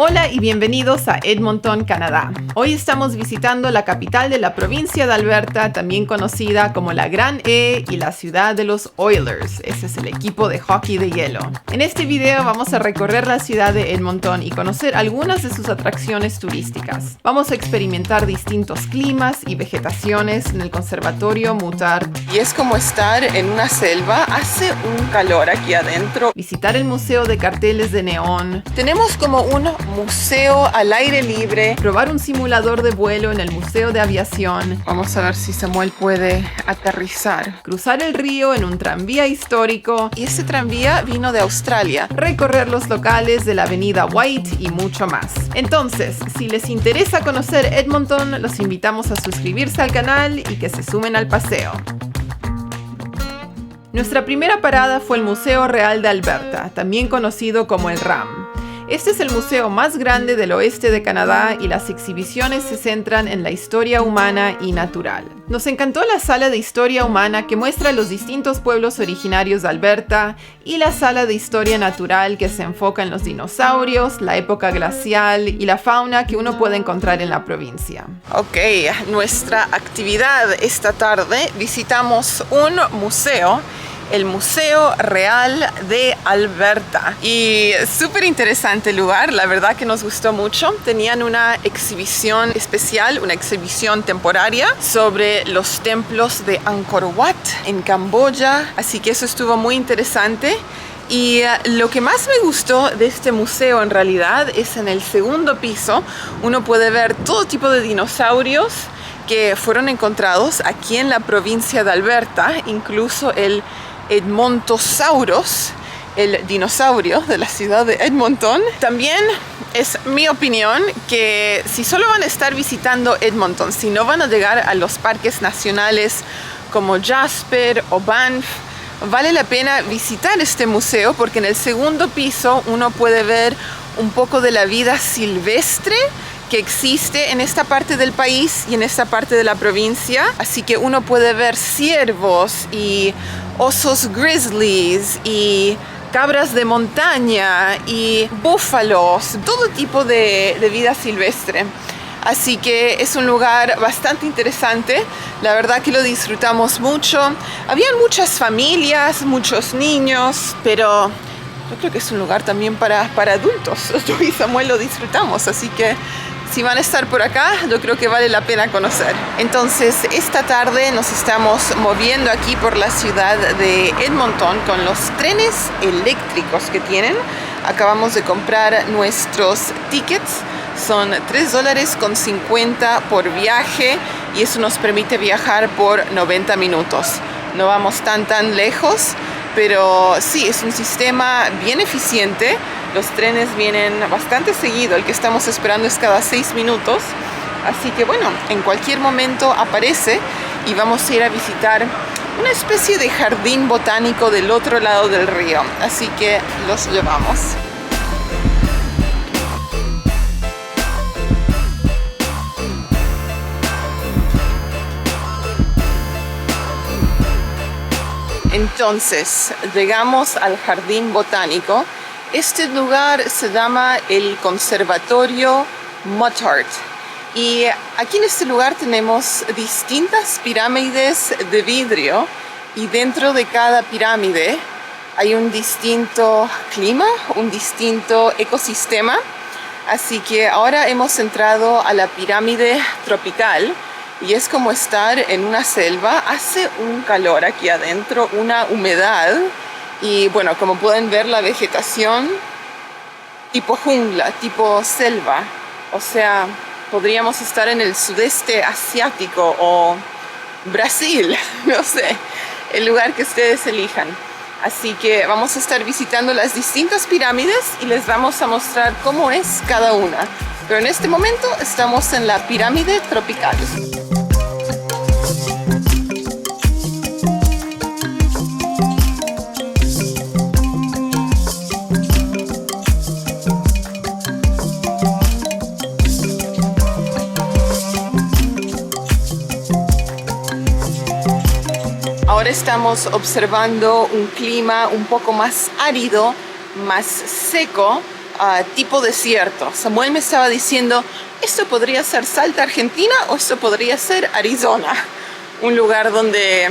Hola y bienvenidos a Edmonton, Canadá. Hoy estamos visitando la capital de la provincia de Alberta, también conocida como la Gran E y la ciudad de los Oilers. Ese es el equipo de hockey de hielo. En este video vamos a recorrer la ciudad de Edmonton y conocer algunas de sus atracciones turísticas. Vamos a experimentar distintos climas y vegetaciones en el Conservatorio Muttart. Y es como estar en una selva, hace un calor aquí adentro. Visitar el Museo de Carteles de Neón. Tenemos como un museo al aire libre. Probar un simulador de vuelo en el Museo de Aviación. Vamos a ver si Samuel puede aterrizar. Cruzar el río en un tranvía histórico. Y este tranvía vino de Australia. Recorrer los locales de la avenida White y mucho más. Entonces, si les interesa conocer Edmonton, los invitamos a suscribirse al canal y que se sumen al paseo. Nuestra primera parada fue el Museo Real de Alberta, también conocido como el RAM. Este es el museo más grande del oeste de Canadá y las exhibiciones se centran en la historia humana y natural. Nos encantó la sala de historia humana que muestra los distintos pueblos originarios de Alberta y la sala de historia natural que se enfoca en los dinosaurios, la época glacial y la fauna que uno puede encontrar en la provincia. Ok, nuestra actividad esta tarde, visitamos un museo, el Museo Real de Alberta. Y súper interesante lugar, la verdad que nos gustó mucho. Tenían una exhibición especial, una exhibición temporaria sobre los templos de Angkor Wat en Camboya, así que eso estuvo muy interesante. Y lo que más me gustó de este museo en realidad es en el segundo piso, uno puede ver todo tipo de dinosaurios que fueron encontrados aquí en la provincia de Alberta, incluso el Edmontosaurus, el dinosaurio de la ciudad de Edmonton. También es mi opinión que si solo van a estar visitando Edmonton, si no van a llegar a los parques nacionales como Jasper o Banff, vale la pena visitar este museo porque en el segundo piso uno puede ver un poco de la vida silvestre que existe en esta parte del país y en esta parte de la provincia. Así que uno puede ver ciervos y osos grizzlies y cabras de montaña y búfalos, todo tipo de vida silvestre. Así que es un lugar bastante interesante, la verdad que lo disfrutamos mucho. Habían muchas familias, muchos niños, pero yo creo que es un lugar también para adultos. Yo y Samuel lo disfrutamos, así que si van a estar por acá, yo creo que vale la pena conocer. Entonces, esta tarde nos estamos moviendo aquí por la ciudad de Edmonton con los trenes eléctricos que tienen. Acabamos de comprar nuestros tickets. Son $3.50 por viaje y eso nos permite viajar por 90 minutos. No vamos tan lejos, pero sí, es un sistema bien eficiente. Los trenes vienen bastante seguido, el que estamos esperando es cada 6 minutos. Así que bueno, en cualquier momento aparece y vamos a ir a visitar una especie de jardín botánico del otro lado del río. Así que los llevamos. Entonces, llegamos al jardín botánico. Este lugar se llama el Conservatorio Muttart. Y aquí en este lugar tenemos distintas pirámides de vidrio y dentro de cada pirámide hay un distinto clima, un distinto ecosistema. Así que ahora hemos entrado a la pirámide tropical y es como estar en una selva. Hace un calor aquí adentro, una humedad. Y bueno, como pueden ver, la vegetación tipo jungla, tipo selva. O sea, podríamos estar en el sudeste asiático o Brasil, no sé, el lugar que ustedes elijan. Así que vamos a estar visitando las distintas pirámides y les vamos a mostrar cómo es cada una. Pero en este momento estamos en la pirámide tropical. Ahora estamos observando un clima un poco más árido, más seco. tipo desierto. Samuel me estaba diciendo, esto podría ser Salta, Argentina, o esto podría ser Arizona, un lugar donde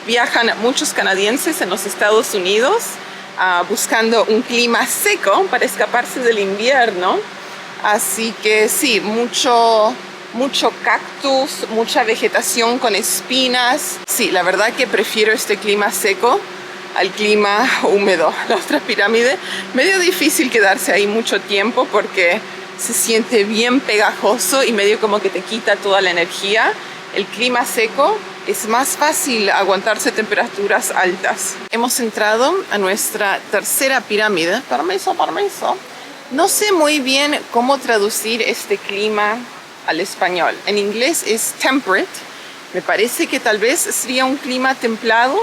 viajan muchos canadienses en los Estados Unidos buscando un clima seco para escaparse del invierno. Así que sí, mucho cactus, mucha vegetación con espinas. Sí, la verdad que prefiero este clima seco al clima húmedo. La otra pirámide, medio difícil quedarse ahí mucho tiempo porque se siente bien pegajoso y medio como que te quita toda la energía. El clima seco es más fácil aguantarse temperaturas altas. Hemos entrado a nuestra tercera pirámide. Permiso. No sé muy bien cómo traducir este clima al español. En inglés es temperate. Me parece que tal vez sería un clima templado,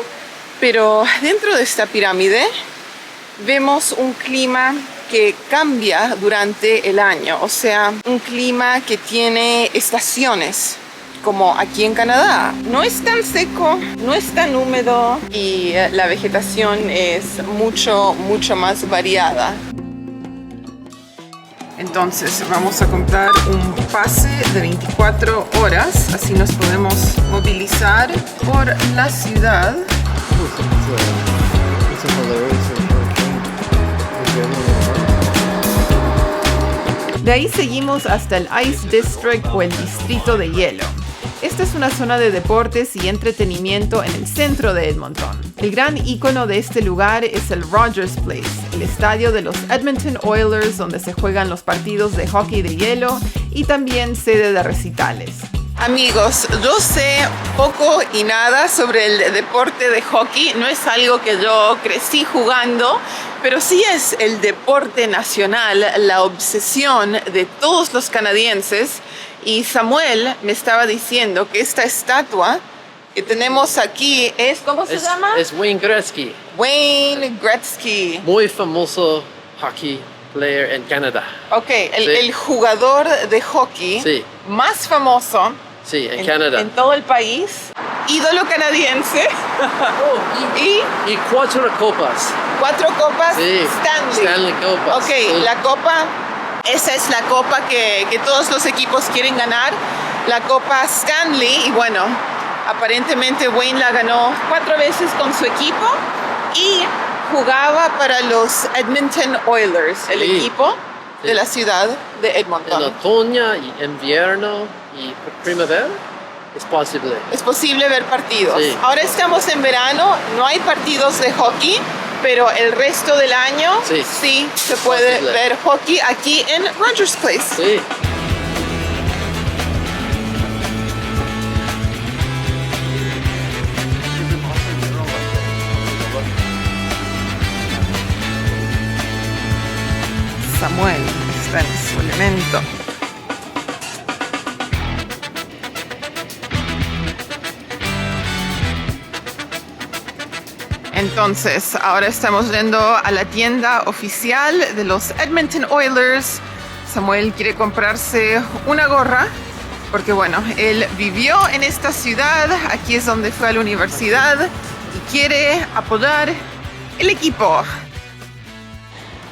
pero dentro de esta pirámide vemos un clima que cambia durante el año. O sea, un clima que tiene estaciones, como aquí en Canadá. No es tan seco, no es tan húmedo y la vegetación es mucho más variada. Entonces vamos a comprar un pase de 24 horas, así nos podemos movilizar por la ciudad. De ahí seguimos hasta el Ice District o el Distrito de Hielo. Esta es una zona de deportes y entretenimiento en el centro de Edmonton. El gran ícono de este lugar es el Rogers Place, el estadio de los Edmonton Oilers donde se juegan los partidos de hockey de hielo y también sede de recitales. Amigos, yo sé poco y nada sobre el deporte de hockey. No es algo que yo crecí jugando, pero sí es el deporte nacional, la obsesión de todos los canadienses. Y Samuel me estaba diciendo que esta estatua que tenemos aquí es, ¿cómo se llama? Es Wayne Gretzky. Wayne Gretzky. Muy famoso hockey player en Canadá. Ok, el jugador de hockey más famoso en Canadá. En todo el país. Ídolo canadiense. Y 4 copas. 4 copas Stanley. Stanley Copas. Ok, la copa. Esa es la copa que todos los equipos quieren ganar, la Copa Stanley. Y bueno, aparentemente Wayne la ganó 4 veces con su equipo y jugaba para los Edmonton Oilers, el equipo de la ciudad de Edmonton. En otoño y invierno y primavera es posible. Es posible ver partidos. Sí. Ahora estamos en verano, no hay partidos de hockey, pero el resto del año sí se puede ver hockey aquí en Rogers Place. Sí. Samuel está en su elemento. Entonces, ahora estamos yendo a la tienda oficial de los Edmonton Oilers. Samuel quiere comprarse una gorra porque, bueno, él vivió en esta ciudad, aquí es donde fue a la universidad y quiere apoyar el equipo.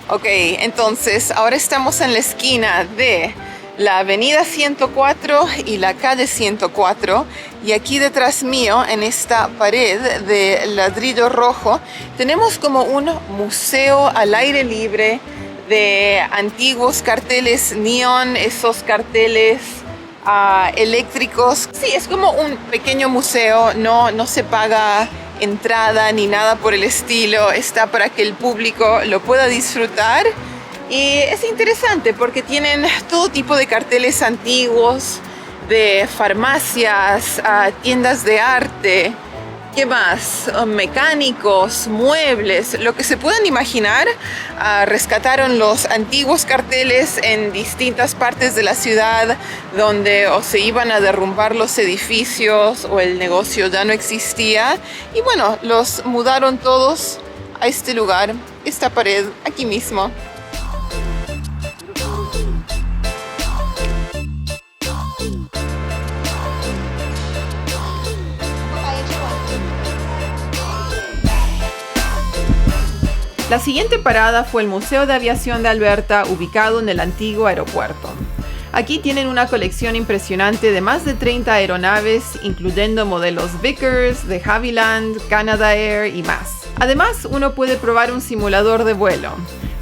Ok, entonces, ahora estamos en la esquina de la avenida 104 y la calle 104, y aquí detrás mío, en esta pared de ladrillo rojo, tenemos como un museo al aire libre de antiguos carteles neón, esos carteles eléctricos. Sí, es como un pequeño museo, no se paga entrada ni nada por el estilo, está para que el público lo pueda disfrutar. Y es interesante porque tienen todo tipo de carteles antiguos, de farmacias, tiendas de arte, ¿qué más? Mecánicos, muebles, lo que se puedan imaginar. Rescataron los antiguos carteles en distintas partes de la ciudad donde o se iban a derrumbar los edificios o el negocio ya no existía. Y bueno, los mudaron todos a este lugar, esta pared, aquí mismo. La siguiente parada fue el Museo de Aviación de Alberta, ubicado en el antiguo aeropuerto. Aquí tienen una colección impresionante de más de 30 aeronaves, incluyendo modelos Vickers, de Havilland, Canada Air y más. Además, uno puede probar un simulador de vuelo.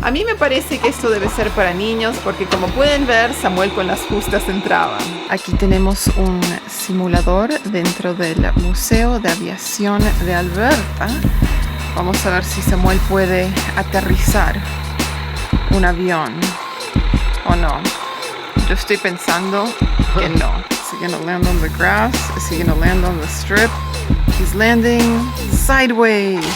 A mí me parece que esto debe ser para niños porque, como pueden ver, Samuel con las justas entraba. Aquí tenemos un simulador dentro del Museo de Aviación de Alberta. Vamos a ver si Samuel puede aterrizar un avión o no. Yo estoy pensando que no. Is he gonna land on the grass? Is he gonna land on the strip? He's landing sideways.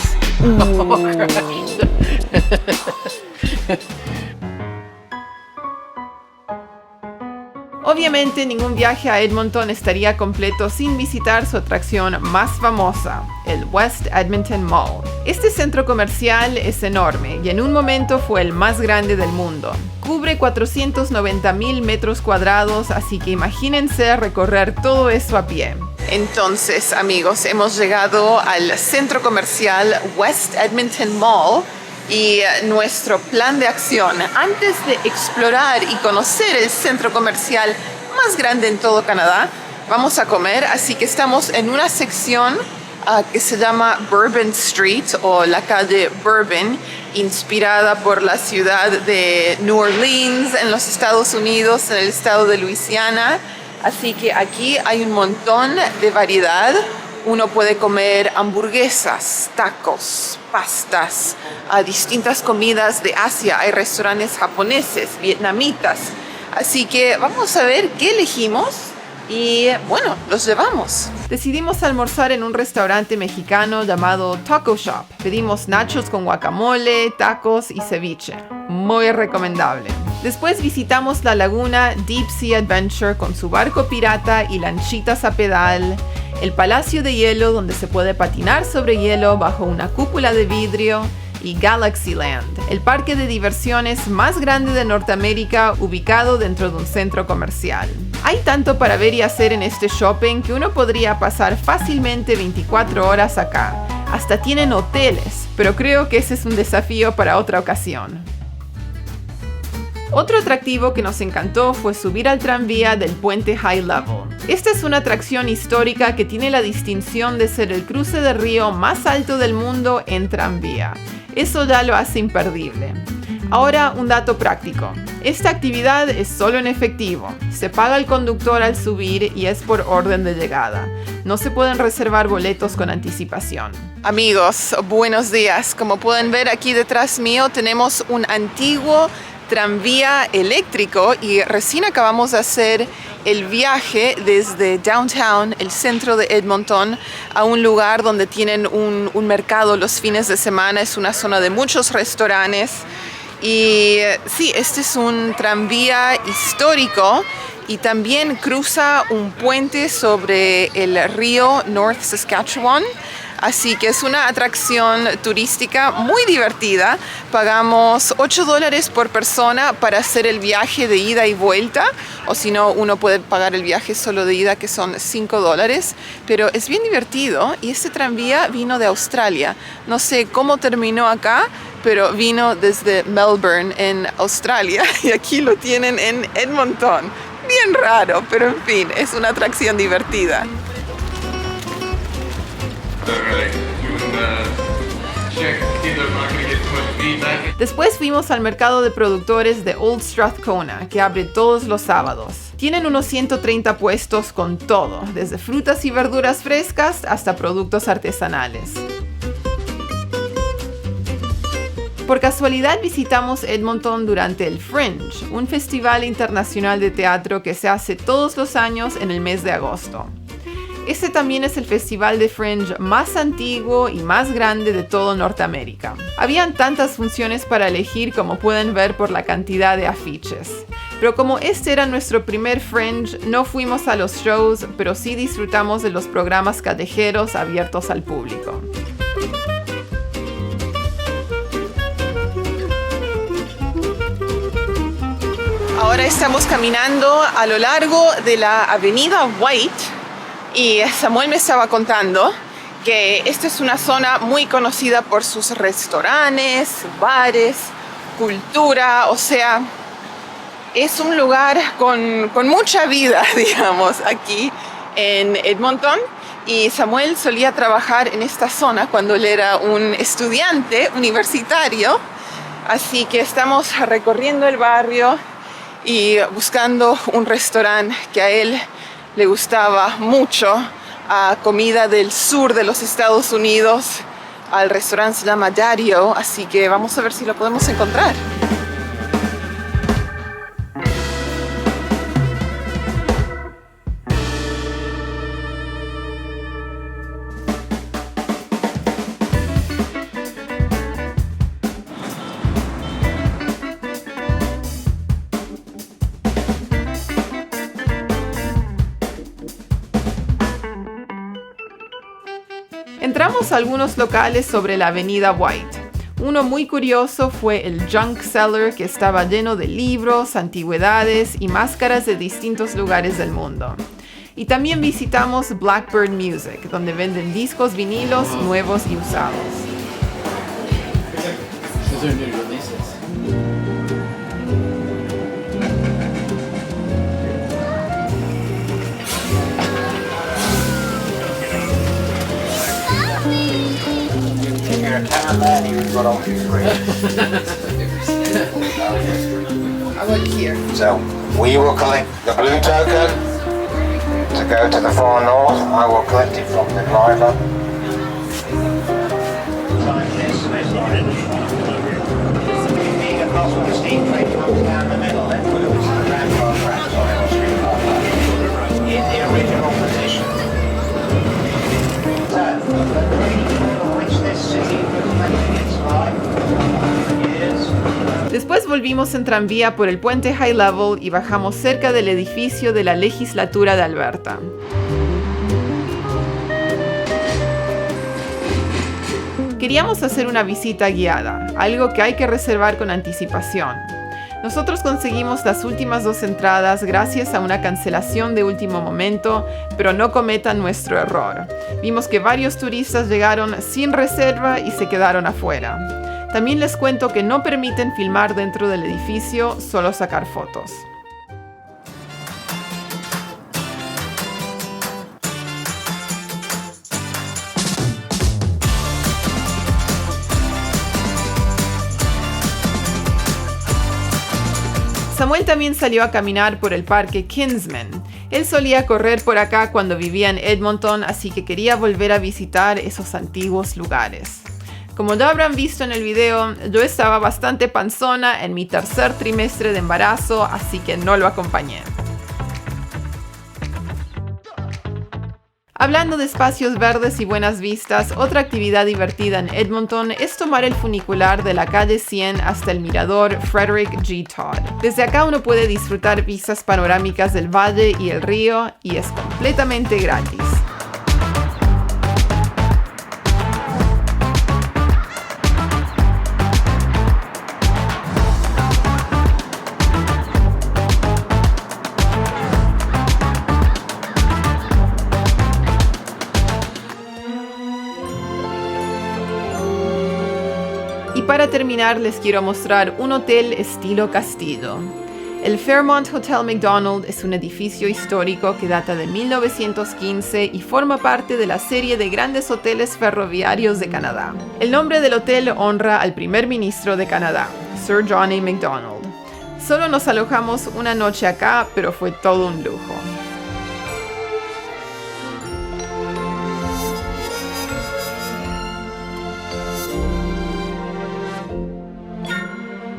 Obviamente ningún viaje a Edmonton estaría completo sin visitar su atracción más famosa, el West Edmonton Mall. Este centro comercial es enorme y en un momento fue el más grande del mundo. Cubre 490,000 metros cuadrados, así que imagínense recorrer todo eso a pie. Entonces, amigos, hemos llegado al centro comercial West Edmonton Mall y nuestro plan de acción. Antes de explorar y conocer el centro comercial más grande en todo Canadá, vamos a comer, así que estamos en una sección que se llama Bourbon Street o la calle Bourbon, inspirada por la ciudad de New Orleans en los Estados Unidos, en el estado de Luisiana. Así que aquí hay un montón de variedad. Uno puede comer hamburguesas, tacos, pastas, distintas comidas de Asia. Hay restaurantes japoneses, vietnamitas. Así que vamos a ver qué elegimos y bueno, los llevamos. Decidimos almorzar en un restaurante mexicano llamado Taco Shop. Pedimos nachos con guacamole, tacos y ceviche. Muy recomendable. Después visitamos la laguna Deep Sea Adventure con su barco pirata y lanchitas a pedal, el Palacio de Hielo donde se puede patinar sobre hielo bajo una cúpula de vidrio y Galaxyland, el parque de diversiones más grande de Norteamérica ubicado dentro de un centro comercial. Hay tanto para ver y hacer en este shopping que uno podría pasar fácilmente 24 horas acá. Hasta tienen hoteles, pero creo que ese es un desafío para otra ocasión. Otro atractivo que nos encantó fue subir al tranvía del puente High Level. Esta es una atracción histórica que tiene la distinción de ser el cruce de río más alto del mundo en tranvía. Eso ya lo hace imperdible. Ahora, un dato práctico. Esta actividad es solo en efectivo. Se paga al conductor al subir y es por orden de llegada. No se pueden reservar boletos con anticipación. Amigos, buenos días. Como pueden ver aquí detrás mío tenemos un antiguo tranvía eléctrico y recién acabamos de hacer el viaje desde downtown, el centro de Edmonton, a un lugar donde tienen un mercado los fines de semana. Es una zona de muchos restaurantes y sí, este es un tranvía histórico y también cruza un puente sobre el río North Saskatchewan. Así que es una atracción turística muy divertida. Pagamos $8 por persona para hacer el viaje de ida y vuelta. O si no, uno puede pagar el viaje solo de ida, que son $5. Pero es bien divertido y este tranvía vino de Australia. No sé cómo terminó acá, pero vino desde Melbourne en Australia y aquí lo tienen en Edmonton. Bien raro, pero en fin, es una atracción divertida. Después fuimos al mercado de productores de Old Strathcona, que abre todos los sábados. Tienen unos 130 puestos con todo, desde frutas y verduras frescas hasta productos artesanales. Por casualidad visitamos Edmonton durante el Fringe, un festival internacional de teatro que se hace todos los años en el mes de agosto. Este también es el festival de Fringe más antiguo y más grande de todo Norteamérica. Habían tantas funciones para elegir como pueden ver por la cantidad de afiches. Pero como este era nuestro primer Fringe, no fuimos a los shows, pero sí disfrutamos de los programas callejeros abiertos al público. Ahora estamos caminando a lo largo de la avenida White y Samuel me estaba contando que esta es una zona muy conocida por sus restaurantes, bares, cultura, o sea, es un lugar con mucha vida, digamos, aquí en Edmonton. Y Samuel solía trabajar en esta zona cuando él era un estudiante universitario. Así que estamos recorriendo el barrio y buscando un restaurante que a él le gustaba mucho, comida del sur de los Estados Unidos. El restaurante se llama Daddy-O, así que vamos a ver si lo podemos encontrar. Entramos a algunos locales sobre la avenida White. Uno muy curioso fue el Junk Cellar, que estaba lleno de libros, antigüedades y máscaras de distintos lugares del mundo. Y también visitamos Blackbird Music, donde venden discos vinilos nuevos y usados. I look here. So we will collect the blue token to go to the far north. I will collect it from the driver. Being across from the steam train comes down the middle, then we'll look at the rampark tracks on L Street Park in the original position. So the green on which this city was making its life is. Después volvimos en tranvía por el puente High Level y bajamos cerca del edificio de la legislatura de Alberta. Queríamos hacer una visita guiada, algo que hay que reservar con anticipación. Nosotros conseguimos las últimas 2 entradas gracias a una cancelación de último momento, pero no cometan nuestro error. Vimos que varios turistas llegaron sin reserva y se quedaron afuera. También les cuento que no permiten filmar dentro del edificio, solo sacar fotos. Samuel también salió a caminar por el parque Kinsman. Él solía correr por acá cuando vivía en Edmonton, así que quería volver a visitar esos antiguos lugares. Como ya habrán visto en el video, yo estaba bastante panzona en mi 3er trimestre de embarazo, así que no lo acompañé. Hablando de espacios verdes y buenas vistas, otra actividad divertida en Edmonton es tomar el funicular de la calle 100 hasta el mirador Frederick G. Todd. Desde acá uno puede disfrutar vistas panorámicas del valle y el río y es completamente gratis. Y para terminar les quiero mostrar un hotel estilo castillo. El Fairmont Hotel Macdonald es un edificio histórico que data de 1915 y forma parte de la serie de grandes hoteles ferroviarios de Canadá. El nombre del hotel honra al primer ministro de Canadá, Sir John A. Macdonald. Solo nos alojamos una noche acá, pero fue todo un lujo.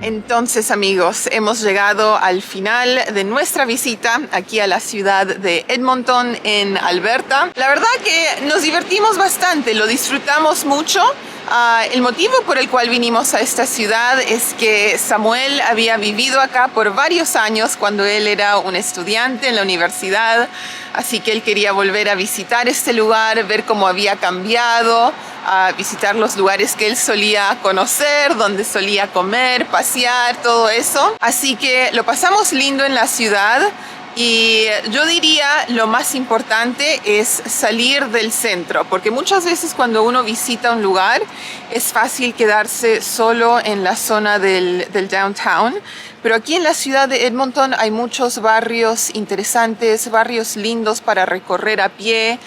Entonces, amigos, hemos llegado al final de nuestra visita aquí a la ciudad de Edmonton, en Alberta. La verdad que nos divertimos bastante, lo disfrutamos mucho. El motivo por el cual vinimos a esta ciudad es que Samuel había vivido acá por varios años cuando él era un estudiante en la universidad, así que él quería volver a visitar este lugar, ver cómo había cambiado, a visitar los lugares que él solía conocer, donde solía comer, pasear, todo eso. Así que lo pasamos lindo en la ciudad. Y yo diría lo más importante es salir del centro, porque muchas veces cuando uno visita un lugar es fácil quedarse solo en la zona del downtown, pero aquí en la ciudad de Edmonton hay muchos barrios interesantes, barrios lindos para recorrer a pie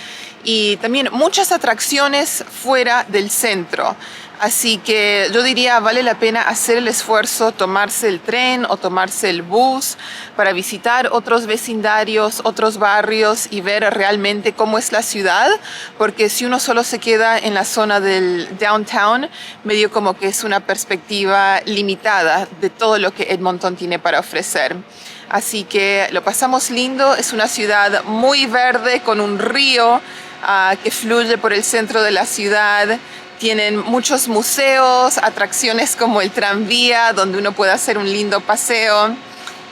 y también muchas atracciones fuera del centro. Así que yo diría vale la pena hacer el esfuerzo, tomarse el tren o tomarse el bus para visitar otros vecindarios, otros barrios y ver realmente cómo es la ciudad, porque si uno solo se queda en la zona del downtown, medio como que es una perspectiva limitada de todo lo que Edmonton tiene para ofrecer. Así que lo pasamos lindo, es una ciudad muy verde con un río que fluye por el centro de la ciudad. Tienen muchos museos, atracciones como el tranvía, donde uno puede hacer un lindo paseo.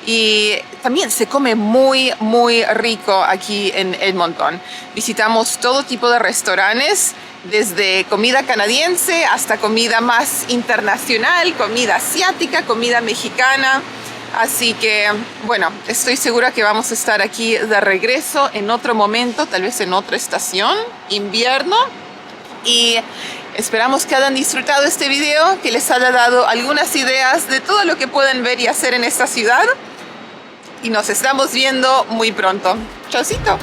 Y también se come muy, muy rico aquí en Edmonton. Visitamos todo tipo de restaurantes, desde comida canadiense hasta comida más internacional, comida asiática, comida mexicana. Así que, bueno, estoy segura que vamos a estar aquí de regreso en otro momento, tal vez en otra estación, invierno. Y esperamos que hayan disfrutado este video, que les haya dado algunas ideas de todo lo que pueden ver y hacer en esta ciudad. Y nos estamos viendo muy pronto. ¡Chaucito!